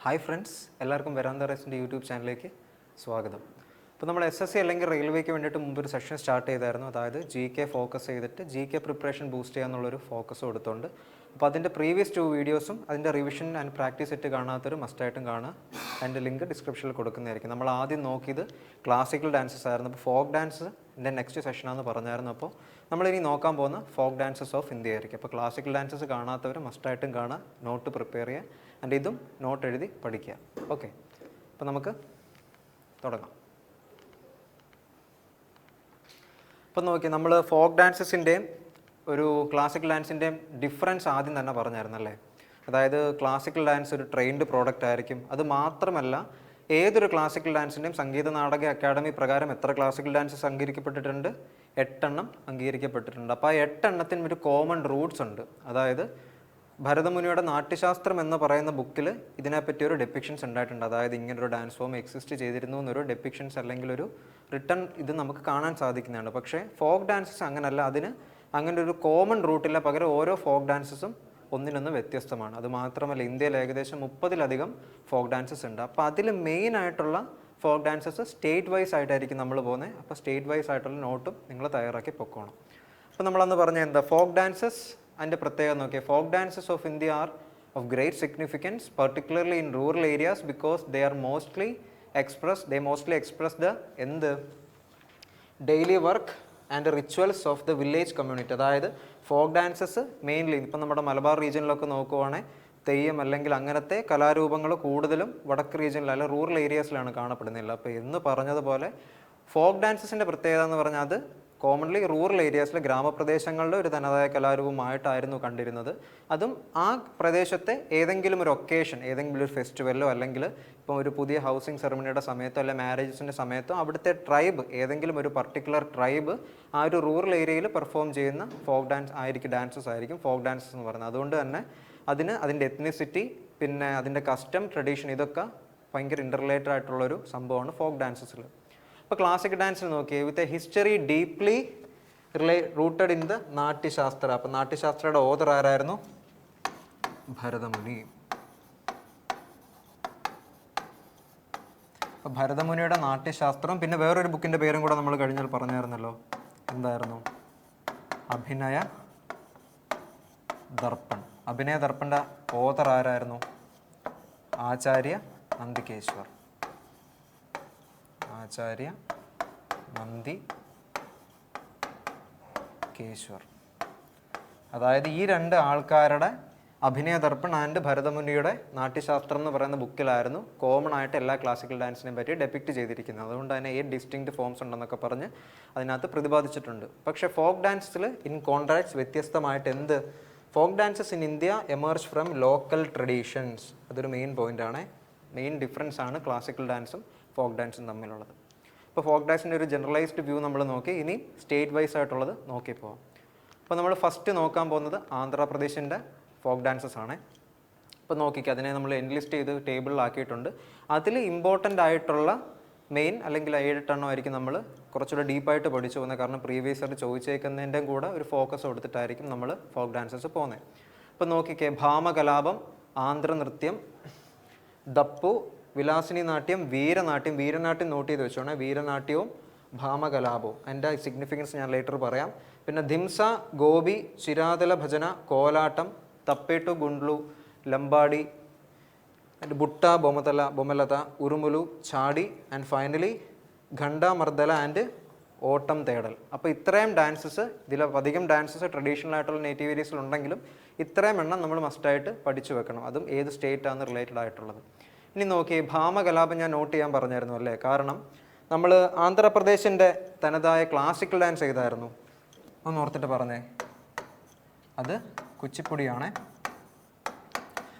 Hi friends, എല്ലാവർക്കും വെരാന്ത റൈസിൻ്റെ YouTube ചാനലിലേക്ക് സ്വാഗതം. ഇപ്പോൾ നമ്മൾ SSC അല്ലെങ്കിൽ റെയിൽവേക്ക് വേണ്ടിയിട്ട് മുമ്പ് ഒരു സെഷൻ സ്റ്റാർട്ട് ചെയ്തായിരുന്നു. അതായത് GK ഫോക്കസ് ചെയ്തിട്ട് GK പ്രിപ്പറേഷൻ ബൂസ്റ്റ് ചെയ്യാന്നുള്ളൊരു ഫോക്കസ് കൊടുത്തുകൊണ്ട്. അപ്പോൾ അതിൻ്റെ പ്രീവിയസ് 2 വീഡിയോസും അതിൻ്റെ റിവിഷൻ ആൻഡ് പ്രാക്ടീസ് സെറ്റ് കാണാത്തൊരു മസ്റ്റായിട്ടും കാണുക. അതിൻ്റെ ലിങ്ക് ഡിസ്ക്രിപ്ഷനിൽ കൊടുക്കുന്നതായിരിക്കും. നമ്മൾ ആദ്യം നോക്കിയത് ക്ലാസിക്കൽ ഡാൻസസ് ആയിരുന്നു. അപ്പോൾ ഫോക്ക് ഡാൻസ് എൻ്റെ നെക്സ്റ്റ് സെഷനാണെന്ന് പറഞ്ഞായിരുന്നു. അപ്പോൾ നമ്മളിനി നോക്കാൻ പോകുന്ന ഫോക്ക് ഡാൻസസ് ഓഫ് ഇന്ത്യ ആയിരിക്കും. അപ്പോൾ ക്ലാസിക്കൽ ഡാൻസസ് കാണാത്തവർ മസ്റ്റായിട്ടും കാണുക, നോട്ട് പ്രിപ്പയർ ചെയ്യുക, ആൻഡ് ഇതും നോട്ട് എഴുതി പഠിക്കുക. ഓക്കെ, അപ്പോൾ നമുക്ക് തുടങ്ങാം. അപ്പം നോക്കി, നമ്മൾ ഫോക്ക് ഡാൻസസിൻ്റെയും ഒരു ക്ലാസിക്കൽ ഡാൻസിൻ്റെയും ഡിഫറൻസ് ആദ്യം തന്നെ പറഞ്ഞായിരുന്നല്ലേ. അതായത് ക്ലാസിക്കൽ ഡാൻസ് ഒരു ട്രെയിൻഡ് പ്രോഡക്റ്റ് ആയിരിക്കും. അത് മാത്രമല്ല, ഏതൊരു ക്ലാസിക്കൽ ഡാൻസിൻ്റെയും സംഗീത നാടക അക്കാദമി പ്രകാരം എത്ര ക്ലാസിക്കൽ ഡാൻസസ് അംഗീകരിക്കപ്പെട്ടിട്ടുണ്ട്? 8 എണ്ണം അംഗീകരിക്കപ്പെട്ടിട്ടുണ്ട്. അപ്പോൾ ആ 8 എണ്ണത്തിനും ഒരു കോമൺ റൂട്ട്സ് ഉണ്ട്. അതായത് ഭരതമുനിയുടെ നാട്യശാസ്ത്രം എന്ന് പറയുന്ന ബുക്കിൽ ഇതിനെപ്പറ്റി ഒരു ഡെപ്പിക്ഷൻസ് ഉണ്ടായിട്ടുണ്ട്. അതായത് ഇങ്ങനൊരു ഡാൻസ് ഫോം എക്സിസ്റ്റ് ചെയ്തിരുന്നു എന്നൊരു ഡെപ്പിക്ഷൻസ് അല്ലെങ്കിൽ ഒരു റിട്ടേൺ ഇത് നമുക്ക് കാണാൻ സാധിക്കുന്നതാണ്. പക്ഷേ ഫോക്ക് ഡാൻസസ് അങ്ങനല്ല. അതിന് അങ്ങനെ ഒരു കോമൺ റൂട്ടില്ല. പകരം ഓരോ ഫോക്ക് ഡാൻസസും ഒന്നിനൊന്ന് വ്യത്യസ്തമാണ്. അത് മാത്രമല്ല, ഇന്ത്യയിൽ ഏകദേശം 30-ലധികം ഫോക്ക് ഡാൻസസ് ഉണ്ട്. അപ്പോൾ അതിൽ മെയിൻ ആയിട്ടുള്ള ഫോക്ക് ഡാൻസസ് സ്റ്റേറ്റ് വൈസ് ആയിട്ടായിരിക്കും നമ്മൾ പോകുന്നത്. അപ്പോൾ സ്റ്റേറ്റ് വൈസ് ആയിട്ടുള്ള നോട്ടും നിങ്ങൾ തയ്യാറാക്കി പൊക്കോണം. അപ്പോൾ നമ്മളന്ന് പറഞ്ഞ എന്താ ഫോക്ക് ഡാൻസസ് അതിൻ്റെ പ്രത്യേകത നോക്കിയാൽ, folk dances of India are of great significance particularly in rural areas because they mostly express the daily work and rituals of the village community. അതായത് ഫോക്ക് ഡാൻസസ് മെയിൻലി ഇപ്പം നമ്മുടെ മലബാർ റീജിയനിലൊക്കെ നോക്കുവാണെങ്കിൽ തെയ്യം അല്ലെങ്കിൽ അങ്ങനത്തെ കലാരൂപങ്ങൾ കൂടുതലും വടക്ക് റീജിയനിൽ അല്ലെങ്കിൽ റൂറൽ ഏരിയാസിലാണ് കാണപ്പെടുന്നില്ല. അപ്പോൾ എന്ന് പറഞ്ഞതുപോലെ ഫോക്ക് ഡാൻസസിൻ്റെ പ്രത്യേകത എന്ന് പറഞ്ഞാൽ അത് കോമൺലി റൂറൽ ഏരിയാസിലെ ഗ്രാമപ്രദേശങ്ങളുടെ ഒരു തനതായ കലാരൂപമായിട്ടായിരുന്നു കണ്ടിരുന്നത്. അതും ആ പ്രദേശത്തെ ഏതെങ്കിലും ഒരു ഒക്കേഷൻ, ഏതെങ്കിലും ഒരു ഫെസ്റ്റിവലോ അല്ലെങ്കിൽ ഇപ്പോൾ ഒരു പുതിയ ഹൗസിംഗ് സെറമണിയുടെ സമയത്തോ അല്ലെങ്കിൽ മാരേജസിൻ്റെ സമയത്തോ അവിടുത്തെ ട്രൈബ്, ഏതെങ്കിലും ഒരു പർട്ടിക്കുലർ ട്രൈബ് ആ ഒരു റൂറൽ ഏരിയയിൽ പെർഫോം ചെയ്യുന്ന ഫോക്ക് ഡാൻസ് ആയിരിക്കും, ഡാൻസസ് ആയിരിക്കും ഫോക്ക് ഡാൻസസ് എന്ന് പറയുന്നത്. അതുകൊണ്ട് തന്നെ അതിൻ്റെ എത്നിസിറ്റി, പിന്നെ അതിൻ്റെ കസ്റ്റം, ട്രഡീഷൻ, ഇതൊക്കെ ഭയങ്കര ഇൻ്റർറിലേറ്റഡ് ആയിട്ടുള്ളൊരു സംഭവമാണ് ഫോക്ക് ഡാൻസസിൽ. ഇപ്പോൾ ക്ലാസിക്കൽ ഡാൻസിൽ നോക്കിയേ, with a history deeply rooted in the Natyashastra. അപ്പം നാട്യശാസ്ത്രയുടെ ഓതർ ആരായിരുന്നു? ഭരതമുനി. അപ്പം ഭരതമുനിയുടെ നാട്യശാസ്ത്രം, പിന്നെ വേറൊരു ബുക്കിൻ്റെ പേരും കൂടെ നമ്മൾ കഴിഞ്ഞാൽ പറഞ്ഞായിരുന്നല്ലോ, എന്തായിരുന്നു? അഭിനയ ദർപ്പൺ. അഭിനയ ദർപ്പൻ്റെ ഓതർ ആരായിരുന്നു? ആചാര്യ നന്ദികേശ്വർ. ആചാര്യ നന്ദികേശ്വർ. അതായത് ഈ 2 ആൾക്കാരുടെ അഭിനയ ദർപ്പൺ ആൻഡ് ഭരതമുനിയുടെ നാട്യശാസ്ത്രം എന്ന് പറയുന്ന ബുക്കിലായിരുന്നു കോമൺ ആയിട്ട് എല്ലാ ക്ലാസിക്കൽ ഡാൻസിനെ പറ്റി ഡെപ്പിക്റ്റ് ചെയ്തിരിക്കുന്നത്. അതുകൊണ്ട് തന്നെ 8 ഡിസ്റ്റിങ്ക്റ്റ് ഫോംസ് ഉണ്ടെന്നൊക്കെ പറഞ്ഞ് അതിനകത്ത് പ്രതിപാദിച്ചിട്ടുണ്ട്. പക്ഷേ ഫോക്ക് ഡാൻസിൽ ഇൻ കോൺട്രാക്ട്സ് വ്യത്യസ്തമായിട്ട് folk dances in India emerge from local traditions. അതൊരു മെയിൻ പോയിൻ്റാണ്. മെയിൻ ഡിഫറൻസ് ആണ് ക്ലാസിക്കൽ ഡാൻസും ഫോക്ക് ഡാൻസും തമ്മിലുള്ളത്. ഇപ്പോൾ ഫോക്ക് ഡാൻസിൻ്റെ ഒരു ജനറലൈസ്ഡ് വ്യൂ നമ്മൾ നോക്കി. ഇനി സ്റ്റേറ്റ് വൈസ് ആയിട്ടുള്ളത് നോക്കി പോകാം. അപ്പോൾ നമ്മൾ ഫസ്റ്റ് നോക്കാൻ പോകുന്നത് ആന്ധ്രാപ്രദേശിൻ്റെ ഫോക്ക് ഡാൻസസ് ആണ്. ഇപ്പോൾ നോക്കിക്കുക, അതിനെ നമ്മൾ എൻലിസ്റ്റ് ചെയ്ത് ടേബിളിലാക്കിയിട്ടുണ്ട്. അതിൽ ഇമ്പോർട്ടൻ്റ് ആയിട്ടുള്ള മെയിൻ അല്ലെങ്കിൽ 7-8 എണ്ണം ആയിരിക്കും നമ്മൾ കുറച്ചുകൂടെ ഡീപ്പായിട്ട് പഠിച്ചു പോകുന്നത്. കാരണം പ്രീവിയസ് ഇയർ ചോദിച്ചേക്കുന്നതിൻ്റെയും കൂടെ ഒരു ഫോക്കസ് കൊടുത്തിട്ടായിരിക്കും നമ്മൾ ഫോക്ക് ഡാൻസസ് പോകുന്നത്. ഇപ്പോൾ നോക്കിക്കേ, ഭാമകലാപം, ആന്ധ്രനൃത്യം, ദപ്പു, വിലാസിനി നാട്യം, വീരനാട്യം. വീരനാട്യം നോട്ട് ചെയ്ത് വെച്ചോണേ. വീരനാട്യവും ഭാമകലാപവും അതിൻ്റെ സിഗ്നിഫിക്കൻസ് ഞാൻ ലേറ്റർ പറയാം. പിന്നെ ധിംസ, ഗോപി, ചിരാതല ഭജന, കോലാട്ടം, തപ്പേട്ടു ഗുണ്ട്ലു, ലംബാടി, ബുട്ട, ബൊമലത, ഉറുമുലു, ചാടി, ആൻഡ് ഫൈനലി ഘണ്ടാമർദ്ദല ആൻഡ് ഓട്ടം തേടൽ. അപ്പോൾ ഇത്രയും ഡാൻസസ്, ഇതിലധികം ഡാൻസസ് ട്രഡീഷണൽ ആയിട്ടുള്ള നേറ്റീവ് ഏരിയസിൽ ഉണ്ടെങ്കിലും ഇത്രയും എണ്ണം നമ്മൾ മസ്റ്റായിട്ട് പഠിച്ചു വെക്കണം. അതും ഏത് സ്റ്റേറ്റാണ് റിലേറ്റഡ് ആയിട്ടുള്ളത്. ഇനി നോക്കി, ഭാമകലാപം ഞാൻ നോട്ട് ചെയ്യാൻ പറഞ്ഞായിരുന്നു അല്ലേ. കാരണം നമ്മൾ ആന്ധ്രാപ്രദേശിൻ്റെ തനതായ ക്ലാസിക്കൽ ഡാൻസ് ഏതായിരുന്നു? ഒന്ന് ഓർത്തിട്ട് പറഞ്ഞേ. അത് കുച്ചിപ്പുടിയാണ്.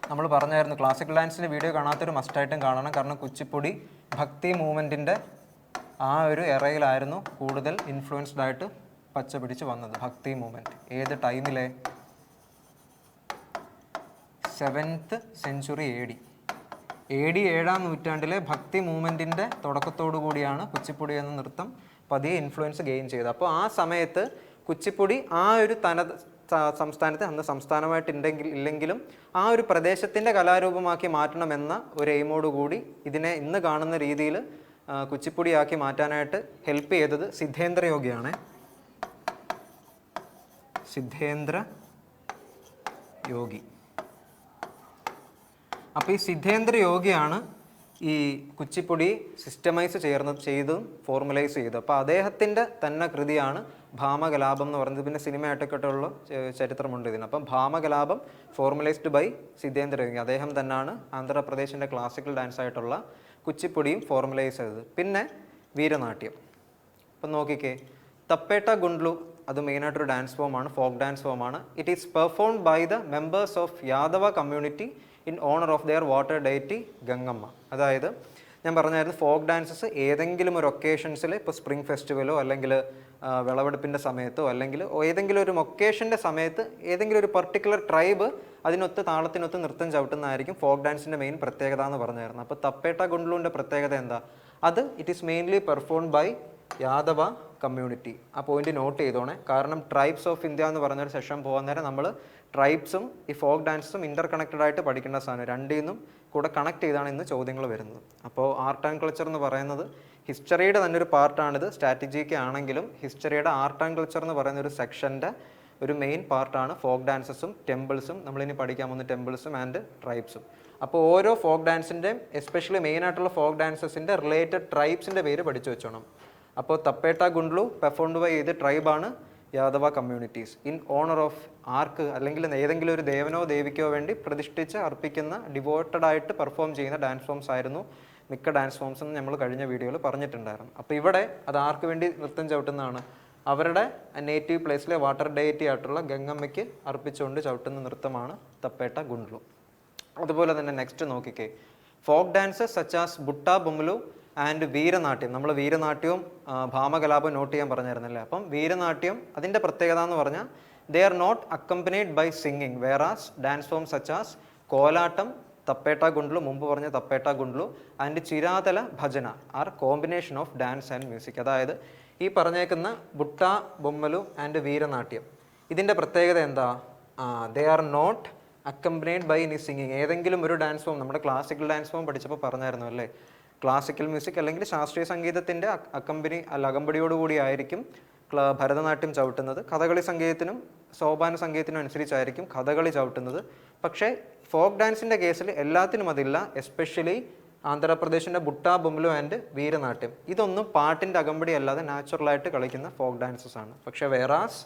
നമ്മൾ പറഞ്ഞായിരുന്നു ക്ലാസിക്കൽ ഡാൻസിൻ്റെ വീഡിയോ കാണാത്തൊരു മസ്റ്റായിട്ടും കാണണം. കാരണം കുച്ചിപ്പുടി ഭക്തി മൂവ്മെൻറ്റിൻ്റെ ആ ഒരു എറയിലായിരുന്നു കൂടുതൽ ഇൻഫ്ലുവൻസ്ഡ് ആയിട്ട് പച്ച പിടിച്ച് വന്നത്. ഭക്തി മൂവ്മെൻറ്റ് ഏത് ടൈമിലെ? 7th century AD. AD 7ാം നൂറ്റാണ്ടിലെ ഭക്തി മൂവ്മെൻറ്റിൻ്റെ തുടക്കത്തോടു കൂടിയാണ് കുച്ചിപ്പുടി എന്ന നൃത്തം പതിയെ ഇൻഫ്ലുവൻസ് ഗെയിൻ ചെയ്തത്. അപ്പോൾ ആ സമയത്ത് കുച്ചിപ്പുടി ആ ഒരു സംസ്ഥാനത്തെ അന്ന് ഇല്ലെങ്കിലും ആ ഒരു പ്രദേശത്തിൻ്റെ കലാരൂപമാക്കി മാറ്റണമെന്ന ഒരു എയിമോടുകൂടി ഇതിനെ ഇന്ന് കാണുന്ന രീതിയിൽ കുച്ചിപ്പുടിയാക്കി മാറ്റാനായിട്ട് ഹെൽപ്പ് ചെയ്തത് സിദ്ധേന്ദ്ര യോഗിയാണ്. സിദ്ധേന്ദ്ര യോഗി. അപ്പോൾ ഈ സിദ്ധേന്ദ്ര യോഗിയാണ് ഈ കുച്ചിപ്പുടി ചെയ്തും ഫോർമുലൈസ് ചെയ്തു. അപ്പോൾ അദ്ദേഹത്തിൻ്റെ തന്നെ കൃതിയാണ് ഭാമകലാപം എന്ന് പറയുന്നത്. പിന്നെ സിനിമയായിട്ടൊക്കെയുള്ള ചരിത്രമുണ്ട് ഇതിന്. അപ്പം ഭാമകലാപം ഫോർമുലൈസ്ഡ് ബൈ സിദ്ധേന്ദ്ര യോഗി. അദ്ദേഹം തന്നെയാണ് ആന്ധ്രാപ്രദേശിൻ്റെ ക്ലാസിക്കൽ ഡാൻസ് ആയിട്ടുള്ള കുച്ചിപ്പുടിയും ഫോർമുലൈസ് ചെയ്തത്. പിന്നെ വീരനാട്യം. അപ്പം നോക്കിക്കേ, തപ്പേട്ട ഗുണ്ട്ലു അത് മെയിനായിട്ടൊരു ഡാൻസ് ഫോമാണ്, ഫോക്ക് ഡാൻസ് ഫോമാണ്. It is performed by the members of Yadava community in honour of their water deity Gangamma. അതായത് ഞാൻ പറഞ്ഞായിരുന്നു, ഫോക്ക് ഡാൻസസ് ഏതെങ്കിലും ഒരു ഒക്കേഷൻസിൽ, ഇപ്പോൾ സ്പ്രിംഗ് ഫെസ്റ്റിവലോ അല്ലെങ്കിൽ വിളവെടുപ്പിൻ്റെ സമയത്തോ അല്ലെങ്കിൽ ഏതെങ്കിലും ഒരു ഒക്കേഷൻ്റെ സമയത്ത് ഏതെങ്കിലും ഒരു പർട്ടിക്കുലർ ട്രൈബ് അതിനൊത്ത് താളത്തിനൊത്ത് നൃത്തം ചവിട്ടുന്നതായിരിക്കും ഫോക്ക് ഡാൻസിൻ്റെ മെയിൻ പ്രത്യേകത എന്ന് പറഞ്ഞായിരുന്നു. അപ്പോൾ തപ്പേട്ട ഗുണ്ട്ലുവിൻ്റെ പ്രത്യേകത എന്താ? അത് it is mainly performed by Yadava community. ആ പോയിന്റ് നോട്ട് ചെയ്തോണേ. കാരണം ട്രൈബ്സ് ഓഫ് ഇന്ത്യ എന്ന് പറഞ്ഞൊരു സെഷൻ പോകാൻ നേരം നമ്മൾ ട്രൈബ്സും ഈ ഫോക്ക് ഡാൻസും ഇൻ്റർ കണക്റ്റഡ് ആയിട്ട് പഠിക്കേണ്ട സാധനം. രണ്ടിൽ നിന്നും കൂടെ കണക്ട് ചെയ്താണ് ഇന്ന് ചോദ്യങ്ങൾ വരുന്നത്. അപ്പോൾ ആർട്ട് ആൻഡ് കൾച്ചർ എന്ന് പറയുന്നത് ഹിസ്റ്ററിയുടെ തന്നെ ഒരു പാർട്ടാണിത്. സ്ട്രാറ്റജിക്ക് ആണെങ്കിലും ഹിസ്റ്ററിയുടെ ആർട്ട് ആൻഡ് കൾച്ചർ എന്ന് പറയുന്ന ഒരു സെക്ഷൻ്റെ ഒരു മെയിൻ പാർട്ടാണ് ഫോക്ക് ഡാൻസസും ടെമ്പിൾസും. നമ്മളിനി പഠിക്കാൻ പോകുന്ന ടെമ്പിൾസും ആൻഡ് ട്രൈബ്സും. അപ്പോൾ ഓരോ ഫോക്ക് ഡാൻസിൻ്റെയും എസ്പെഷ്യലി മെയിനായിട്ടുള്ള ഫോക്ക് ഡാൻസസിൻ്റെ റിലേറ്റഡ് ട്രൈബ്സിൻ്റെ പേര് പഠിച്ചു വെച്ചോണം. അപ്പോൾ തപ്പേട്ട ഗുണ്ട്ലു പെർഫോംഡ് ബൈ ഏത് ട്രൈബാണ്? യാദവ കമ്മ്യൂണിറ്റീസ്. ഇൻ ഓണർ ഓഫ് ആർക്ക്? അല്ലെങ്കിൽ ഏതെങ്കിലും ഒരു ദേവനോ ദേവിക്കോ വേണ്ടി പ്രതിഷ്ഠിച്ച് അർപ്പിക്കുന്ന ഡിവോട്ടഡ് ആയിട്ട് പെർഫോം ചെയ്യുന്ന ഡാൻസ് ഫോംസ് ആയിരുന്നു മിക്ക ഡാൻസ് ഫോംസ് എന്ന് നമ്മൾ കഴിഞ്ഞ വീഡിയോയിൽ പറഞ്ഞിട്ടുണ്ടായിരുന്നു. അപ്പോൾ ഇവിടെ അത് ആർക്ക് വേണ്ടി നൃത്തം ചവിട്ടുന്നതാണ്? അവരുടെ നേറ്റീവ് പ്ലേസിലെ വാട്ടർ ഡെയിറ്റി ആയിട്ടുള്ള ഗംഗമ്മയ്ക്ക് അർപ്പിച്ചുകൊണ്ട് ചവിട്ടുന്ന നൃത്തമാണ് തപ്പേട്ട ഗുണ്ട്ലു. അതുപോലെ തന്നെ നെക്സ്റ്റ് നോക്കിക്കേ, folk dances such as Butta Bommalu and Veeranatyam. നമ്മൾ വീരനാട്യവും ഭാമകലാപം നോട്ട് ചെയ്യാൻ പറഞ്ഞായിരുന്നല്ലേ. അപ്പം വീരനാട്യം അതിൻ്റെ പ്രത്യേകത എന്ന് പറഞ്ഞാൽ they are not accompanied by singing, whereas dance form such as Kolattam, Tappeta Gullu, മുമ്പ് പറഞ്ഞ Tappeta Gullu and Chiratala Bhajana are combination of dance and music. അതായത് ഈ പറഞ്ഞേക്കുന്ന ബുട്ട ബൊമ്മലു ആൻഡ് വീരനാട്യം ഇതിൻ്റെ പ്രത്യേകത എന്താ? They are not accompanied by any singing. ഏതെങ്കിലും ഒരു ഡാൻസ് ഫോം, നമ്മുടെ ക്ലാസിക്കൽ ഡാൻസ് ഫോം പഠിച്ചപ്പോൾ പറഞ്ഞായിരുന്നു അല്ലേ, ക്ലാസിക്കൽ മ്യൂസിക് അല്ലെങ്കിൽ ശാസ്ത്രീയ സംഗീതത്തിൻ്റെ അകമ്പടിയോടുകൂടി ആയിരിക്കും ഭരതനാട്യം ചവിട്ടുന്നത്. കഥകളി സംഗീതത്തിനും സോപാന സംഗീതത്തിനും അനുസരിച്ചായിരിക്കും കഥകളി ചവിട്ടുന്നത്. പക്ഷേ ഫോക്ക് ഡാൻസിൻ്റെ കേസിൽ എല്ലാത്തിനും അതില്ല. എസ്പെഷ്യലി ആന്ധ്രാപ്രദേശിൻ്റെ ബുട്ട ബൊമ്മലു ആൻഡ് വീരനാട്യം ഇതൊന്നും പാട്ടിൻ്റെ അകമ്പടി അല്ലാതെ നാച്ചുറലായിട്ട് കളിക്കുന്ന ഫോക്ക് ഡാൻസസ് ആണ്. പക്ഷേ വേറാസ്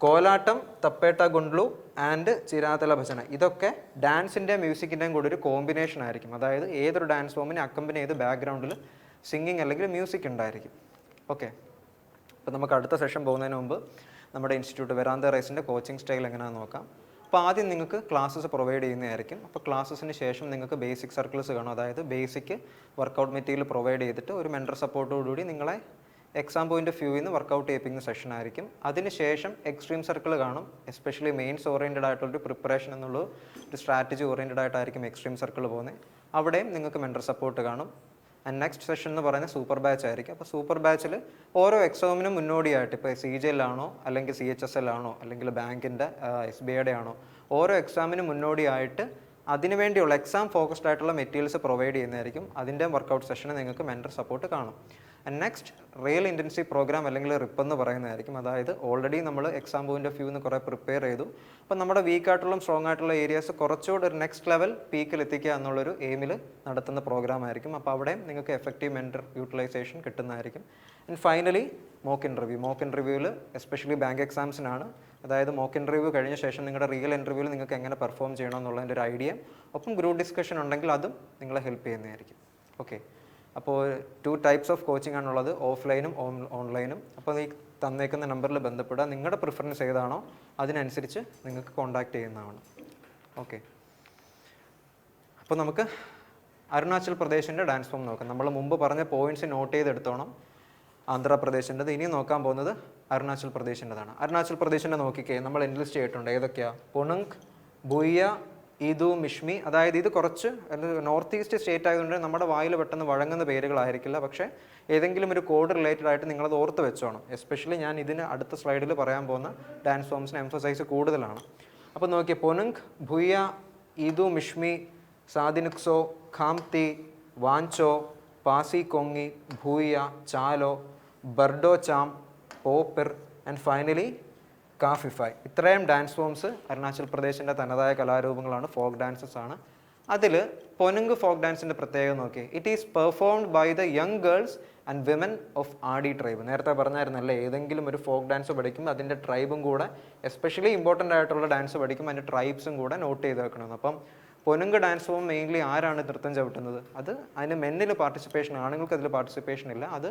കോലാട്ടം, തപ്പേട്ട ഗുണ്ട്ലു ആൻഡ് ചിരാതല ഭജന ഇതൊക്കെ ഡാൻസിൻ്റെയും മ്യൂസിക്കിൻ്റെയും കൂടി ഒരു കോമ്പിനേഷൻ ആയിരിക്കും. അതായത് ഏതൊരു ഡാൻസ് ഫോമിനെ അക്കമ്പനി ചെയ്ത് ബാക്ക്ഗ്രൗണ്ടിൽ സിംഗിങ് അല്ലെങ്കിൽ മ്യൂസിക് ഉണ്ടായിരിക്കും. ഓക്കെ, അപ്പോൾ നമുക്ക് അടുത്ത സെഷൻ പോകുന്നതിന് മുമ്പ് നമ്മുടെ ഇൻസ്റ്റിറ്റ്യൂട്ട് വെറാന്ത റൈസിൻ്റെ കോച്ചിങ് സ്റ്റൈൽ എങ്ങനെയാണെന്ന് നോക്കാം. അപ്പോൾ ആദ്യം നിങ്ങൾക്ക് ക്ലാസ്സസ് പ്രൊവൈഡ് ചെയ്യുന്നതായിരിക്കും. അപ്പോൾ ക്ലാസ്സസിന് ശേഷം നിങ്ങൾക്ക് ബേസിക് സർക്കിൾസ് കാണും. അതായത് ബേസിക് വർക്കൗട്ട് മെറ്റീരിയൽ പ്രൊവൈഡ് ചെയ്തിട്ട് ഒരു മെൻറ്റർ സപ്പോർട്ടോടുകൂടി നിങ്ങളെ എക്സാം പോയിന്റ് ഓഫ് വ്യൂവിൽ നിന്ന് വർക്കൗട്ട് ചെയ്യിപ്പിക്കുന്ന സെഷൻ ആയിരിക്കും. അതിനുശേഷം എക്സ്ട്രീം സർക്കിൾ കാണും. എസ്പെഷ്യലി മെയിൻസ് ഓറിയൻറ്റഡ് ആയിട്ടുള്ളൊരു പ്രിപ്പറേഷൻ എന്നുള്ള ഒരു സ്ട്രാറ്റജി ഓറിയൻറ്റഡ് ആയിട്ടായിരിക്കും എക്സ്ട്രീം സർക്കിൾ പോകുന്നത്. അവിടെയും നിങ്ങൾക്ക് മെൻറ്റർ സപ്പോർട്ട് കാണും. ആൻഡ് നെക്സ്റ്റ് സെഷൻ എന്ന് പറയുന്നത് സൂപ്പർ ബാച്ച് ആയിരിക്കും. അപ്പോൾ സൂപ്പർ ബാച്ചിൽ ഓരോ എക്സാമിനും മുന്നോടിയായിട്ട് ഇപ്പോൾ CGL ആണോ അല്ലെങ്കിൽ CHSL ആണോ അല്ലെങ്കിൽ ബാങ്കിൻ്റെ SBIയുടെ ആണോ ഓരോ എക്സാമിനും മുന്നോടിയായിട്ട് അതിനുവേണ്ടിയുള്ള എക്സാം ഫോക്കസ്ഡ് ആയിട്ടുള്ള മെറ്റീരിയൽസ് പ്രൊവൈഡ് ചെയ്യുന്നതായിരിക്കും. അതിൻ്റെ വർക്കൗട്ട് സെഷന് നിങ്ങൾക്ക് മെൻറ്റർ സപ്പോർട്ട് കാണും. And next real intensive programme അല്ലെങ്കിൽ റിപ്പ് എന്ന് പറയുന്നതായിരിക്കും. അതായത് ഓൾറെഡി നമ്മൾ എക്സാം പോയിന്റ് ഓഫ് വ്യൂന്ന് കുറേ പ്രിപ്പയർ ചെയ്തു. അപ്പോൾ നമ്മുടെ വീക്കായിട്ടുള്ള സ്ട്രോങ് ആയിട്ടുള്ള ഏരിയാസ് കുറച്ചുകൂടി ഒരു നെക്സ്റ്റ് ലെവൽ പീക്കിൽ എത്തിക്കുക എന്നുള്ളൊരു എയിമിൽ നടത്തുന്ന പ്രോഗ്രാം ആയിരിക്കും. അപ്പോൾ അവിടെയും നിങ്ങൾക്ക് എഫക്റ്റീവ് മെൻറ്റർ യൂട്ടിലൈസേഷൻ കിട്ടുന്നതായിരിക്കും. ആൻഡ് ഫൈനലി മോക്ക് ഇൻ്റർവ്യൂവിൽ എസ്പെഷ്യലി ബാങ്ക് എക്സാംസിനാണ്. അതായത് മോക്ക് ഇൻ്റർവ്യൂ കഴിഞ്ഞ ശേഷം നിങ്ങളുടെ റിയൽ ഇൻ്റർവ്യൂവിൽ നിങ്ങൾക്ക് എങ്ങനെ പെർഫോം ചെയ്യണം എന്നുള്ളതിൻ്റെ ഒരു ഐഡിയ ഒപ്പം ഗ്രൂപ്പ് ഡിസ്കഷൻ ഉണ്ടെങ്കിൽ അതും നിങ്ങളെ ഹെൽപ്പ് ചെയ്യുന്നതായിരിക്കും. ഓക്കെ, അപ്പോൾ 2 ടൈപ്സ് ഓഫ് കോച്ചിങ് ആണുള്ളത്, ഓഫ്ലൈനും ഓൺലൈനും. അപ്പോൾ ഈ തന്നേക്കുന്ന നമ്പറിൽ ബന്ധപ്പെടുക. നിങ്ങളുടെ പ്രിഫറൻസ് ഏതാണോ അതിനനുസരിച്ച് നിങ്ങൾക്ക് കോൺടാക്റ്റ് ചെയ്യുന്നതാണ്. ഓക്കെ, അപ്പോൾ നമുക്ക് അരുണാചൽ പ്രദേശിൻ്റെ ഡാൻസ് ഫോം നോക്കാം. നമ്മൾ മുമ്പ് പറഞ്ഞ പോയിന്റ്സ് നോട്ട് ചെയ്തെടുത്തോണം. ആന്ധ്രാപ്രദേശിൻ്റെത്. ഇനി നോക്കാൻ പോകുന്നത് അരുണാചൽ പ്രദേശിൻ്റെതാണ്. അരുണാചൽ പ്രദേശിൻ്റെ നോക്കിക്കേ, നമ്മൾ എൻലിസ്റ്റ് ചെയ്തിട്ടുണ്ട്. ഏതൊക്കെയാണ്? പുണുങ്, ബുയ്യ, ഇതു മിഷ്മി. അതായത് ഇത് കുറച്ച് നോർത്ത് ഈസ്റ്റ് സ്റ്റേറ്റ് ആയതുകൊണ്ട് നമ്മുടെ വായിൽ പെട്ടെന്ന് വഴങ്ങുന്ന പേരുകളായിരിക്കില്ല, പക്ഷേ ഏതെങ്കിലും ഒരു കോഡ് റിലേറ്റഡ് ആയിട്ട് നിങ്ങളത് ഓർത്ത് വെച്ചോണം. എസ്പെഷ്യലി ഞാൻ ഇതിന് അടുത്ത സ്ലൈഡിൽ പറയാൻ പോകുന്ന ഡാൻസ് ഫോംസിന് എംഫസൈസ് കൂടുതലാണ്. അപ്പോൾ നോക്കിയേ, പൊനുങ്, ഭുയ, ഇതു മിഷ്മി, സാദിനുക്സോ, ഖാംതി, വാഞ്ചോ, പാസി കൊങ്ങി, ഭൂയ, ചാലോ, ബർഡോ ചാം, പോപ്പിർ ആൻഡ് ഫൈനലി കാഫിഫായ്. ഇത്രയും ഡാൻസ് ഫോംസ് അരുണാചൽ പ്രദേശിൻ്റെ തനതായ കലാരൂപങ്ങളാണ്, ഫോക്ക് ഡാൻസസ് ആണ്. അതിൽ പൊനുങ് ഫോക്ക് ഡാൻസിൻ്റെ പ്രത്യേകത നോക്കി, it is performed by the young girls and women of Adi tribe. നേരത്തെ പറഞ്ഞായിരുന്നല്ലേ, ഏതെങ്കിലും ഒരു ഫോക്ക് ഡാൻസ് പഠിക്കുമ്പോൾ അതിൻ്റെ ട്രൈബും കൂടെ, എസ്പെഷ്യലി ഇമ്പോർട്ടൻ്റ് ആയിട്ടുള്ള ഡാൻസ് പഠിക്കുമ്പോൾ അതിൻ്റെ ട്രൈബ്സും കൂടെ നോട്ട് ചെയ്ത് വെക്കണമെന്ന്. അപ്പം പൊനുങ് ഡാൻസ് ഫോം മെയിൻലി ആരാണ് നൃത്തം ചവിട്ടുന്നത്? അതിന് മെന്നിൽ പാർട്ടിസിപ്പേഷൻ, ആണുങ്ങൾക്ക് അതിൽ പാർട്ടിസിപ്പേഷൻ ഇല്ല. അത്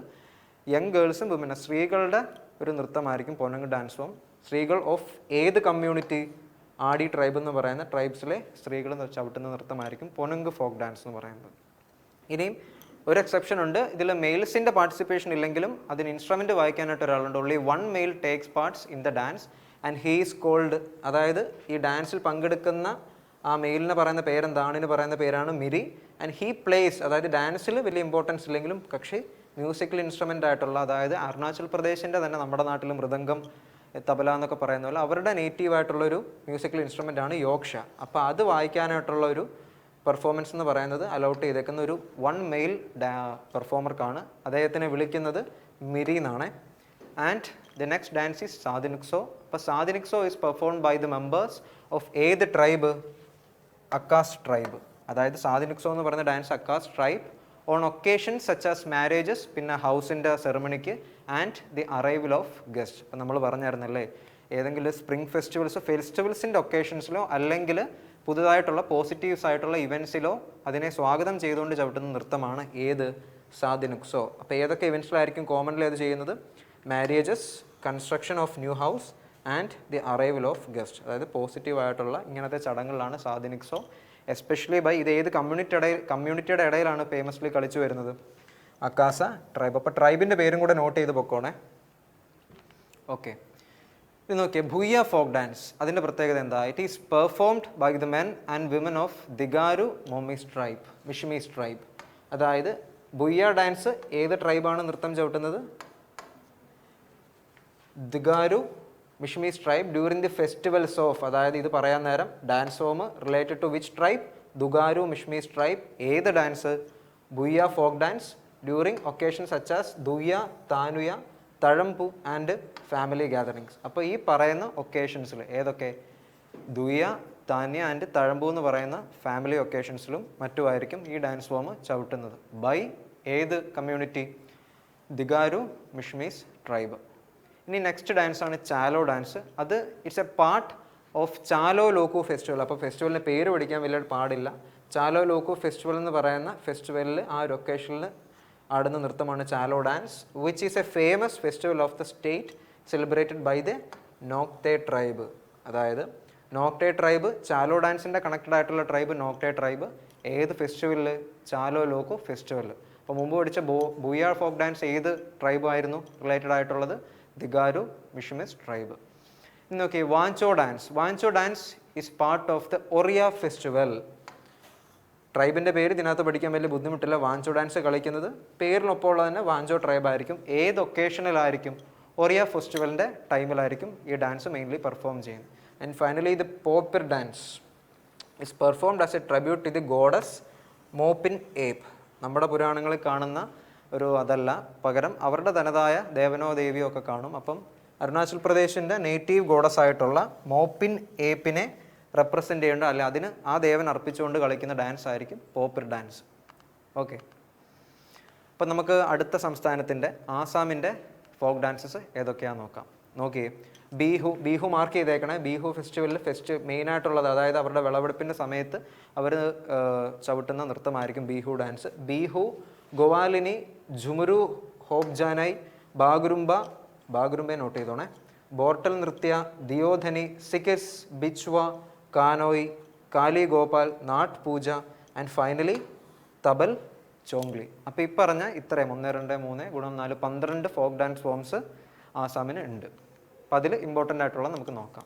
യങ് ഗേൾസും വിമനും, സ്ത്രീകളുടെ ഒരു നൃത്തമായിരിക്കും പൊനുങ് ഡാൻസ് ഫോം. സ്ത്രീകൾ ഓഫ് ഏത് കമ്മ്യൂണിറ്റി? ആഡി ട്രൈബ് എന്ന് പറയുന്ന ട്രൈബ്സിലെ സ്ത്രീകൾ ചവിട്ടുന്ന നൃത്തമായിരിക്കും പൊനുങ് ഫോക്ക് ഡാൻസ് എന്ന് പറയുന്നത്. ഇനിയും ഒരു എക്സെപ്ഷൻ ഉണ്ട്, ഇതിൽ മെയിൽസിൻ്റെ പാർട്ടിസിപ്പേഷൻ ഇല്ലെങ്കിലും അതിന് ഇൻസ്ട്രുമെൻ്റ് വായിക്കാനായിട്ട് ഒരാളുണ്ട്. Only one male takes parts in the dance and he is called. അതായത് ഈ ഡാൻസിൽ പങ്കെടുക്കുന്ന ആ മെയിലിന് പറയുന്ന പേരെന്താ, ആണിന് പറയുന്ന പേരാണ് മിരി. ആൻഡ് ഹീ പ്ലേസ്, അതായത് ഡാൻസിൽ വലിയ ഇമ്പോർട്ടൻസ് ഇല്ലെങ്കിലും പക്ഷേ മ്യൂസിക്കൽ ഇൻസ്ട്രുമെൻ്റ് ആയിട്ടുള്ള, അതായത് അരുണാചൽ പ്രദേശിൻ്റെ തന്നെ, നമ്മുടെ നാട്ടിൽ മൃദംഗം, തബല എന്നൊക്കെ പറയുന്ന പോലെ അവരുടെ നേറ്റീവായിട്ടുള്ളൊരു മ്യൂസിക്കൽ ഇൻസ്ട്രുമെൻ്റ് ആണ് യോക്ഷ. അപ്പോൾ അത് വായിക്കാനായിട്ടുള്ള ഒരു പെർഫോമൻസ് എന്ന് പറയുന്നത് അലൗട്ട് ചെയ്തേക്കുന്ന ഒരു വൺ മെയിൽ പെർഫോമർക്കാണ്. അദ്ദേഹത്തിനെ വിളിക്കുന്നത് മിരി എന്നാണ്. And the next dance is Sadinukso. അപ്പോൾ Sadinukso is performed by the members of ഏത് ട്രൈബ്? അക്കാസ് ട്രൈബ്. അതായത് സാദിനുക്സോ എന്ന് പറയുന്ന dance Akas tribe on occasions such as marriages, പിന്നെ ഹൗസിൻ്റെ സെറമണിക്ക്, and the arrival of guest. അപ്പം നമ്മൾ പറഞ്ഞായിരുന്നല്ലേ, ഏതെങ്കിലും സ്പ്രിംഗ് ഫെസ്റ്റിവൽസിൻ്റെ ഒക്കേഷൻസിലോ അല്ലെങ്കിൽ പുതുതായിട്ടുള്ള പോസിറ്റീവ്സ് ആയിട്ടുള്ള ഇവൻറ്റ്സിലോ അതിനെ സ്വാഗതം ചെയ്തുകൊണ്ട് ചവിട്ടുന്ന നൃത്തമാണ് ഏത്? സാദിനുക്സോ. അപ്പോൾ ഏതൊക്കെ ഇവൻറ്റ്സിലായിരിക്കും കോമൺലി അത് ചെയ്യുന്നത്? Marriages, construction of new house and the arrival of guest. അതായത് പോസിറ്റീവ് ആയിട്ടുള്ള ഇങ്ങനത്തെ ചടങ്ങുകളാണ് സാദിനുക്സോ. എസ്പെഷ്യലി ബൈ ഇത് ഏത് കമ്മ്യൂണിറ്റിയുടെ ഇടയിലാണ് ഫേമസ്ലി കളിച്ചു വരുന്നത്? അക്കാസ ട്രൈബ്. അപ്പോൾ ട്രൈബിൻ്റെ പേരും കൂടെ നോട്ട് ചെയ്ത് പൊക്കോണേ. ഓക്കെ, ഇത് നോക്കിയേ, ഭുയ്യ ഫോക്ക് ഡാൻസ്. അതിൻ്റെ പ്രത്യേകത എന്താ? It is performed by the men and women of Digaru Mishmis tribe, Mishmis tribe. അതായത് ഭുയ്യ ഡാൻസ് ഏത് ട്രൈബാണ് നൃത്തം ചവിട്ടുന്നത്? Digaru Mishmis tribe during the festivals of, അതായത് ഇത് പറയാൻ നേരം dance form related to which tribe? Digaru Mishmis tribe. ഏത് dance? Bhuiya folk dance during occasions such as Duiya, Tanuya, Tazampu and family gatherings. അപ്പോൾ ഈ പറയുന്ന ഒക്കേഷൻസിൽ ഏതൊക്കെ? ദുയ്യ, താന്യ ആൻഡ് തഴമ്പു എന്ന് പറയുന്ന ഫാമിലി ഒക്കേഷൻസിലും മറ്റുമായിരിക്കും ഈ ഡാൻസ് ഫോം ചവിട്ടുന്നത്. ബൈ ഏത് കമ്മ്യൂണിറ്റി? ദിഗാരു മിഷ്മീസ് ട്രൈബ്. ഇനി നെക്സ്റ്റ് ഡാൻസ് ആണ് ചാലോ ഡാൻസ്. അത് it's a part of Chalo Loku festival. അപ്പോൾ ഫെസ്റ്റിവലിന് പേര് പഠിക്കാൻ വലിയ പാടില്ല. ചാലോ ലോക്കു ഫെസ്റ്റിവൽ എന്ന് പറയുന്ന ഫെസ്റ്റിവലിൽ ആ ഒരു ഒക്കേഷനിൽ ആടുന്ന നൃത്തമാണ് Chalo dance, which is a famous festival of the state celebrated by the Nocte tribe. അതായത് നോക്തെ ട്രൈബ്, ചാലോ ഡാൻസിൻ്റെ കണക്റ്റഡ് ആയിട്ടുള്ള ട്രൈബ് നോക്തെ ട്രൈബ്. ഏത് ഫെസ്റ്റിവലിൽ? ചാലോ ലോക്കു ഫെസ്റ്റിവൽ. അപ്പോൾ മുമ്പ് പഠിച്ച ഭുയ്യ ഫോക്ക് ഡാൻസ് ഏത് ട്രൈബായിരുന്നു റിലേറ്റഡ് ആയിട്ടുള്ളത്? ദിഗാരു മിഷ്മീസ് ട്രൈബ്. ഇന്ന് നോക്കി, Wancho dance. Wancho dance is part of the Oriah festival. ട്രൈബിൻ്റെ പേര് ഇതിനകത്ത് പഠിക്കാൻ വലിയ ബുദ്ധിമുട്ടില്ല. വാഞ്ചോ ഡാൻസ് കളിക്കുന്നത് പേരിനൊപ്പം ഉള്ളത് തന്നെ വാഞ്ചോ ട്രൈബ് ആയിരിക്കും. ഏത് ഒക്കേഷനിലായിരിക്കും? ഒറിയ ഫെസ്റ്റിവലിൻ്റെ ടൈമിലായിരിക്കും ഈ ഡാൻസ് മെയിൻലി പെർഫോം ചെയ്യുന്നത്. And finally the Popir dance is performed as a tribute to the goddess Mopin ഏപ്പ്. നമ്മുടെ പുരാണങ്ങളിൽ കാണുന്ന ഒരു അതല്ല, പകരം അവരുടെ തനതായ ദേവനോ ദേവിയോ ഒക്കെ കാണും. അപ്പം അരുണാചൽ പ്രദേശിൻ്റെ നേറ്റീവ് ഗോഡസ് ആയിട്ടുള്ള മോപ്പിൻ ഏപ്പിനെ റെപ്രസെൻ്റ് ചെയ്യേണ്ട, അല്ല അതിന് ആ ദേവൻ അർപ്പിച്ചുകൊണ്ട് കളിക്കുന്ന ഡാൻസ് ആയിരിക്കും പോപ്പിർ ഡാൻസ്. ഓക്കെ, അപ്പം നമുക്ക് അടുത്ത സംസ്ഥാനത്തിൻ്റെ ആസാമിൻ്റെ ഫോക്ക് ഡാൻസസ് ഏതൊക്കെയാണെന്ന് നോക്കാം. നോക്കിയേ, ബീഹു മാർക്ക് ചെയ്തേക്കണേ. ബീഹു ഫെസ്റ്റിവലിൽ മെയിനായിട്ടുള്ളത്, അതായത് അവരുടെ വിളവെടുപ്പിൻ്റെ സമയത്ത് അവർ ചവിട്ടുന്ന നൃത്തമായിരിക്കും ബീഹു ഡാൻസ്. ബീഹു, ഗോവാലിനി, ഝുമുരു, ഹോപ്ജാനായി, ബാഗുരുംബെ നോട്ട് ചെയ്തോണേ, ബോർട്ടൽ നൃത്യ, ദിയോധനി, സിക്കിസ്, ബിച്വ, കാനോയ്, കാലി ഗോപാൽ, നാട്ട് പൂജ ആൻഡ് ഫൈനലി തബൽ ചോങ്ലി. അപ്പോൾ ഈ പറഞ്ഞ ഇത്രയും 1, 2, 3 × 4 12 ഫോക്ക് ഡാൻസ് ഫോംസ് ആസാമിന് ഉണ്ട്. അപ്പോൾ അതിൽ ഇമ്പോർട്ടൻ്റ് ആയിട്ടുള്ള നമുക്ക് നോക്കാം.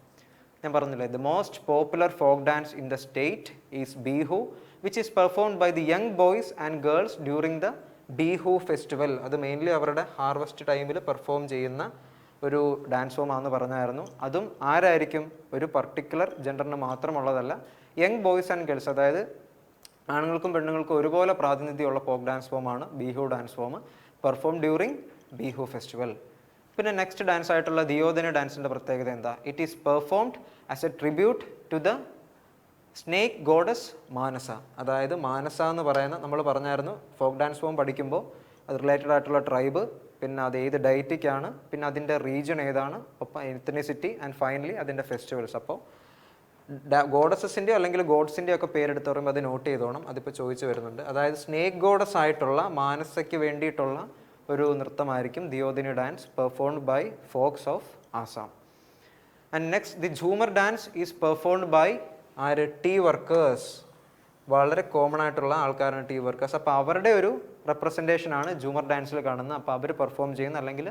ഞാൻ പറഞ്ഞില്ലേ, the most popular folk dance in the state is Bihu which is performed by the young boys and girls during the Bihu festival. അത് മെയിൻലി അവരുടെ ഹാർവസ്റ്റ് ടൈമിൽ പെർഫോം ചെയ്യുന്ന ഒരു ഡാൻസ് ഫോം ആണെന്ന് പറഞ്ഞായിരുന്നു. അതും ആരായിരിക്കും, ഒരു പർട്ടിക്കുലർ ജെൻഡറിന് മാത്രമുള്ളതല്ല, യങ് ബോയ്സ് ആൻഡ് ഗേൾസ്, അതായത് ആണുങ്ങൾക്കും പെണ്ണുങ്ങൾക്കും ഒരുപോലെ പ്രാതിനിധ്യമുള്ള ഫോക്ക് ഡാൻസ് ഫോമാണ് Bihu dance form, perform during Bihu festival. പിന്നെ നെക്സ്റ്റ് ഡാൻസ് ആയിട്ടുള്ള ദിയോദനി ഡാൻസിൻ്റെ പ്രത്യേകത എന്താ? It is performed as a tribute to the snake goddess Manasa. അതായത് മാനസ എന്ന് പറയുന്ന, നമ്മൾ പറഞ്ഞായിരുന്നു ഫോക്ക് ഡാൻസ് ഫോം പഠിക്കുമ്പോൾ അത് റിലേറ്റഡ് ആയിട്ടുള്ള ട്രൈബ്, പിന്നെ അത് ഏത് ഡയറ്റിക്കാണ്, പിന്നെ അതിൻ്റെ റീജിയൻ ഏതാണ്, ഒപ്പം എത്നിസിറ്റി ആൻഡ് ഫൈനലി അതിൻ്റെ ഫെസ്റ്റിവൽസ്. അപ്പോൾ ഗോഡസസിൻ്റെയോ അല്ലെങ്കിൽ ഗോഡ്സിൻ്റെയോ ഒക്കെ പേരെടുത്ത് പറയുമ്പോൾ അത് നോട്ട് ചെയ്തോണം, അതിപ്പോൾ ചോദിച്ചു വരുന്നുണ്ട്. അതായത് സ്നേക്ക് ഗോഡസ് ആയിട്ടുള്ള മാനസയ്ക്ക് വേണ്ടിയിട്ടുള്ള ഒരു നൃത്തമായിരിക്കും Deodhani dance, performed by folks of Assam. And next the Jhumar dance is performed by ആര്? Tea workers. വളരെ കോമൺ ആയിട്ടുള്ള ആൾക്കാരാണ് ടീ വർക്കേഴ്സ്. അപ്പോൾ അവരുടെ ഒരു റെപ്രസെൻറ്റേഷനാണ് ഝൂമർ ഡാൻസിൽ കാണുന്നത്. അപ്പോൾ അവർ പെർഫോം ചെയ്യുന്ന, അല്ലെങ്കിൽ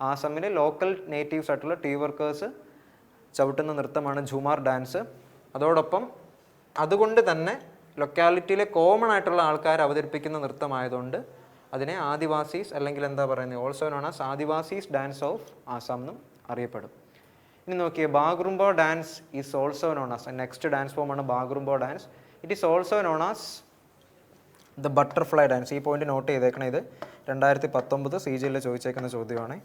ആസാമിലെ ലോക്കൽ നേറ്റീവ്സ് ആയിട്ടുള്ള ടീ വർക്കേഴ്സ് ചവിട്ടുന്ന നൃത്തമാണ് ഝൂമർ ഡാൻസ്. അതോടൊപ്പം അതുകൊണ്ട് തന്നെ ലൊക്കാലിറ്റിയിലെ കോമൺ ആയിട്ടുള്ള ആൾക്കാർ അവതരിപ്പിക്കുന്ന നൃത്തമായതുകൊണ്ട് അതിനെ ആദിവാസീസ്, അല്ലെങ്കിൽ എന്താ പറയുന്നത്, also known as Adivasis dance of Assam എന്നും അറിയപ്പെടും. ഇനി നോക്കിയേ, Bagurumba dance is also known as, next dance ഫോമാണ് Bagurumba dance. It is also known as the butterfly dance. ഈ പോയിന്റ് നോട്ട് ചെയ്തേക്കണം, ഇത് 2019 CGയിൽ ചോദിച്ചേക്കുന്ന ചോദ്യമാണ്.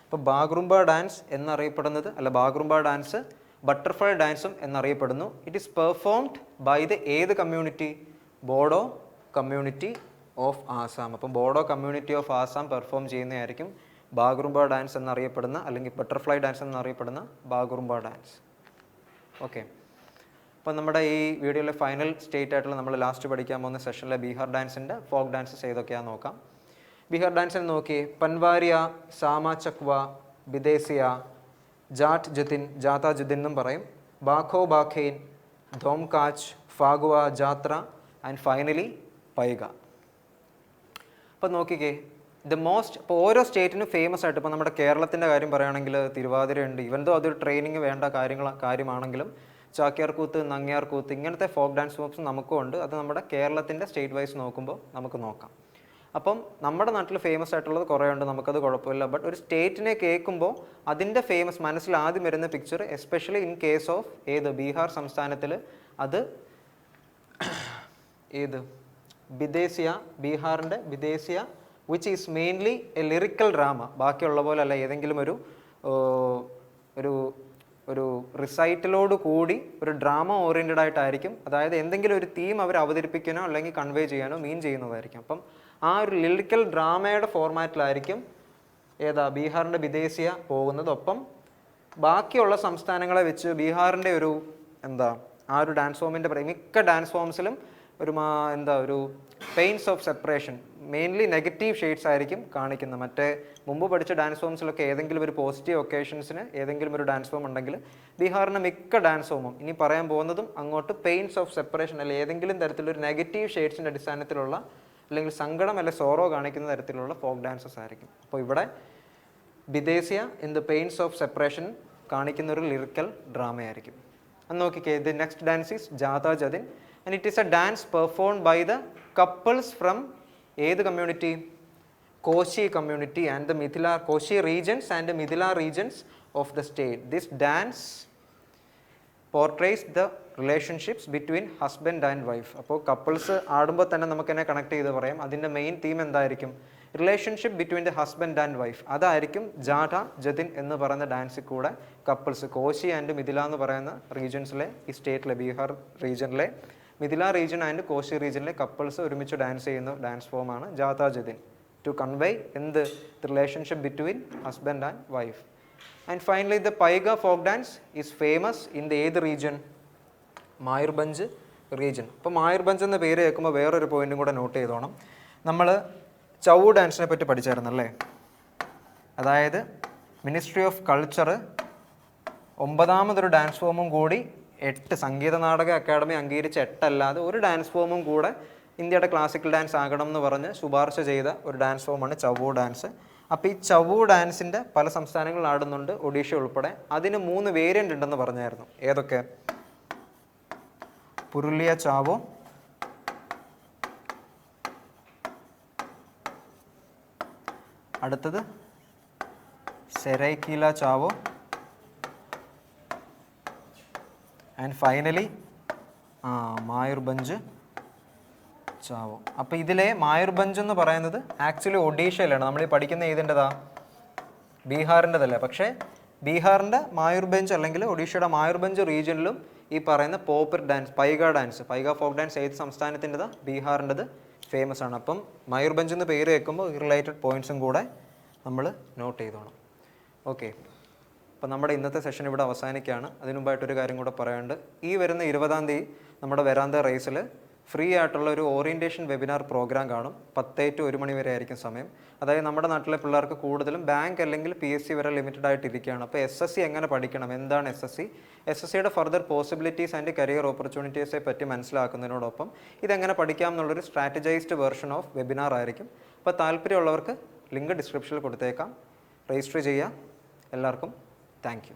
അപ്പോൾ ബാഗ്രുംബ ഡാൻസ് എന്നറിയപ്പെടുന്നത്, അല്ല ബാഗ്രുംബ ഡാൻസ് ബട്ടർഫ്ലൈ ഡാൻസും എന്നറിയപ്പെടുന്നു. It is performed by the ഏത് community? Bodo community of Assam. അപ്പം Bodo community of Assam perform ചെയ്യുന്നതായിരിക്കും ബാഗ്രുംബ ഡാൻസ് എന്നറിയപ്പെടുന്ന, അല്ലെങ്കിൽ ബട്ടർഫ്ലൈ ഡാൻസ് എന്നറിയപ്പെടുന്ന ബാഗ്രുംബ ഡാൻസ്. ഓക്കെ, അപ്പോൾ നമ്മുടെ ഈ വീഡിയോയിലെ ഫൈനൽ സ്റ്റേറ്റ് ആയിട്ടുള്ള നമ്മൾ ലാസ്റ്റ് പഠിക്കാൻ പോകുന്ന സെഷനിലെ ബീഹാർ ഡാൻസിൻ്റെ ഫോക്ക് ഡാൻസസ് ഏതൊക്കെയാണെന്ന് നോക്കാം. ബീഹാർ ഡാൻസിൽ നോക്കി, പൻവാരിയ, സാമ ചക്വ, ബിദേശിയ, ജാറ്റ് ജതിൻ, ജാത ജതിൻ എന്നും പറയും, ബാഖോ ബാഖെയിൻ, ധോംകാച്ച്, ഫാഗുവ, ജാത്ര ആൻഡ് ഫൈനലി പൈഗ. അപ്പോൾ നോക്കിക്കേ, ഇപ്പോൾ ഓരോ സ്റ്റേറ്റിനും ഫേമസ് ആയിട്ട്, ഇപ്പോൾ നമ്മുടെ കേരളത്തിൻ്റെ കാര്യം പറയുകയാണെങ്കിൽ തിരുവാതിരയുണ്ട്. ഇവൻ ദോ അതൊരു ട്രെയിനിങ് വേണ്ട കാര്യമാണെങ്കിലും ചാക്യാർ കൂത്ത്, നങ്ങ്യാർ കൂത്ത്, ഇങ്ങനത്തെ ഫോക്ക് ഡാൻസ് ഫോംസ് നമുക്കും ഉണ്ട്. അത് നമ്മുടെ കേരളത്തിൻ്റെ സ്റ്റേറ്റ് വൈസ് നോക്കുമ്പോൾ നമുക്ക് നോക്കാം. അപ്പം നമ്മുടെ നാട്ടിൽ ഫേമസ് ആയിട്ടുള്ളത് കുറേ ഉണ്ട്, നമുക്കത് കുഴപ്പമില്ല. ബട്ട് ഒരു സ്റ്റേറ്റിനെ കേൾക്കുമ്പോൾ അതിൻ്റെ ഫേമസ് മനസ്സിൽ ആദ്യം വരുന്ന picture, especially in case of ഏത് ബീഹാർ സംസ്ഥാനത്തിൽ, അത് ഏത് ബിദേശിയ, ബീഹാറിൻ്റെ Bidesia, which is mainly a lyrical drama. ബാക്കിയുള്ള പോലെ അല്ല, ഏതെങ്കിലും ഒരു ഒരു റിസൈറ്റലോട് കൂടി ഒരു ഡ്രാമ ഓറിയൻറ്റഡ് ആയിട്ടായിരിക്കും. അതായത് എന്തെങ്കിലും ഒരു തീം അവർ അവതരിപ്പിക്കാനോ അല്ലെങ്കിൽ കൺവേ ചെയ്യാനോ മീൻ ചെയ്യുന്നതായിരിക്കും. അപ്പം ആ ഒരു ലിറിക്കൽ ഡ്രാമയുടെ ഫോർമാറ്റിലായിരിക്കും ബീഹാറിൻ്റെ ബിദേശിയ പോകുന്നത്. ഒപ്പം ബാക്കിയുള്ള സംസ്ഥാനങ്ങളെ വെച്ച് ബീഹാറിൻ്റെ ഒരു ആ ഒരു ഡാൻസ് ഫോമിൻ്റെ മിക്ക ഡാൻസ് ഫോംസിലും ഒരു pains of separation, mainly negative shades ആയിരിക്കും കാണിക്കുന്നത്. മറ്റേ മുമ്പ് പഠിച്ച ഡാൻസ് ഫോംസിലൊക്കെ ഏതെങ്കിലും ഒരു പോസിറ്റീവ് ഒക്കേഷൻസിന് ഏതെങ്കിലും ഒരു ഡാൻസ് ഫോം ഉണ്ടെങ്കിൽ, ബീഹാറിൻ്റെ മിക്ക ഡാൻസ് ഫോമും ഇനി പറയാൻ പോകുന്നതും അങ്ങോട്ട് പെയിൻസ് ഓഫ് സെപ്പറേഷൻ, അല്ലെങ്കിൽ ഏതെങ്കിലും തരത്തിലൊരു നെഗറ്റീവ് ഷെയ്ഡ്സിൻ്റെ അടിസ്ഥാനത്തിലുള്ള, അല്ലെങ്കിൽ സങ്കടം അല്ലെ സോറോ കാണിക്കുന്ന തരത്തിലുള്ള ഫോക്ക് ഡാൻസസ് ആയിരിക്കും. അപ്പോൾ ഇവിടെ Bidesia in the pains of separation കാണിക്കുന്ന ഒരു ലിറിക്കൽ ഡ്രാമയായിരിക്കും. അന്ന് നോക്കിക്കേ, the next dance is Jata Jatin, and it is a dance performed by the couples from ഏത് community? Koshy community and the Mithila, Koshy regions and the Mithila regions of the state. This dance portrays the relationships between husband and wife. അപ്പോൾ couples ആടുമ്പോൾ തന്നെ നമുക്ക് തന്നെ connect ചെയ്ത് പറയാം. അതിൻ്റെ main theme എന്തായിരിക്കും? Relationship between the husband and wife. അതായിരിക്കും ജാഥ ജതിൻ എന്ന് പറയുന്ന ഡാൻസിൽ കൂടെ കപ്പിൾസ്, കോശി ആൻഡ് മിഥില എന്ന് പറയുന്ന റീജിയൻസിലെ, ഈ സ്റ്റേറ്റിലെ ബീഹാർ റീജിയനിലെ മിഥില റീജിയൻ ആൻഡ് കോശി റീജിയനിലെ കപ്പിൾസ് ഒരുമിച്ച് ഡാൻസ് ചെയ്യുന്ന ഡാൻസ് ഫോമാണ് Jat Jatin, to convey the relationship between husband and wife. And finally the Paika folk dance is famous in the ഏത് റീജിയൻ? മായൂർഭഞ്ച് റീജിയൻ. അപ്പോൾ മായൂർഭഞ്ച് എന്ന പേര് കേൾക്കുമ്പോൾ വേറൊരു പോയിന്റും കൂടെ നോട്ട് ചെയ്തോണം. നമ്മൾ ചൗ ഡാൻസിനെ പറ്റി പഠിച്ചായിരുന്നല്ലേ? അതായത് മിനിസ്ട്രി ഓഫ് കൾച്ചർ 9ാമതൊരു ഡാൻസ് ഫോമും കൂടി 8 സംഗീത നാടക അക്കാദമി അംഗീകരിച്ച 8 അല്ലാതെ ഒരു ഡാൻസ് ഫോമും കൂടെ ഇന്ത്യയുടെ ക്ലാസിക്കൽ ഡാൻസ് ആകണം എന്ന് പറഞ്ഞ് ശുപാർശ ചെയ്ത ഒരു ഡാൻസ് ഫോമാണ് ചൗ ഡാൻസ്. അപ്പോൾ ഈ ചവു ഡാൻസിൻ്റെ പല സംസ്ഥാനങ്ങളിൽ ആടുന്നുണ്ട്, ഒഡീഷ ഉൾപ്പെടെ. അതിന് 3 വേരിയൻ്റ് ഉണ്ടെന്ന് പറഞ്ഞായിരുന്നു. ഏതൊക്കെ? പുരുലിയ ചാവോ, അടുത്തത് സെരൈക്കീല ചാവോ, ആൻഡ് ഫൈനലി മായൂർഭഞ്ച് ചാവോ. അപ്പോൾ ഇതിലെ മായൂർഭഞ്ച് എന്ന് പറയുന്നത് ആക്ച്വലി ഒഡീഷയിലാണ്. നമ്മൾ ഈ പഠിക്കുന്ന ഏതിൻ്റെതാ? ബീഹാറിൻ്റെതല്ല. പക്ഷേ ബീഹാറിൻ്റെ മായൂർഭഞ്ച് അല്ലെങ്കിൽ ഒഡീഷയുടെ മായൂർഭഞ്ച് റീജിയനിലും ഈ പറയുന്ന popper dance, Paika folk dance ഏത് സംസ്ഥാനത്തിൻ്റെതാ? ബീഹാറിൻ്റെത് ഫേമസ് ആണ്. അപ്പം മയൂർഭഞ്ച് എന്ന് പേര് കേൾക്കുമ്പോൾ റിലേറ്റഡ് പോയിൻറ്റ്സും കൂടെ നമ്മൾ നോട്ട് ചെയ്തോണം. ഓക്കെ, അപ്പം നമ്മുടെ ഇന്നത്തെ സെഷൻ ഇവിടെ അവസാനിക്കുകയാണ്. അതിനുമുമ്പായിട്ടൊരു കാര്യം കൂടെ പറയാനുണ്ട്. ഈ വരുന്ന 20-ാം തീയതി നമ്മുടെ വരാന്ത റേസിൽ ഫ്രീ ആയിട്ടുള്ള ഒരു ഓറിയൻറ്റേഷൻ വെബിനാർ പ്രോഗ്രാം കാണും. 10 to 1 മണി വരെ ആയിരിക്കും സമയം. അതായത് നമ്മുടെ നാട്ടിലെ പിള്ളേർക്ക് കൂടുതലും ബാങ്ക് അല്ലെങ്കിൽ PSC വരെ ലിമിറ്റഡ് ആയിട്ടിരിക്കുകയാണ്. അപ്പോൾ SSC എങ്ങനെ പഠിക്കണം, എന്താണ് SSCയുടെ ഫർദർ പോസിബിലിറ്റീസ് ആൻഡ് കരിയർ ഓപ്പർച്യൂണിറ്റീസെ പറ്റി മനസ്സിലാക്കുന്നതിനോടൊപ്പം ഇതെങ്ങനെ പഠിക്കാം എന്നുള്ളൊരു സ്ട്രാറ്റജൈസ്ഡ് വെർഷൻ ഓഫ് വെബിനാർ ആയിരിക്കും. അപ്പോൾ താല്പര്യമുള്ളവർക്ക് ലിങ്ക് ഡിസ്ക്രിപ്ഷനിൽ കൊടുത്തേക്കാം, രജിസ്റ്റർ ചെയ്യാം. എല്ലാവർക്കും താങ്ക് യു.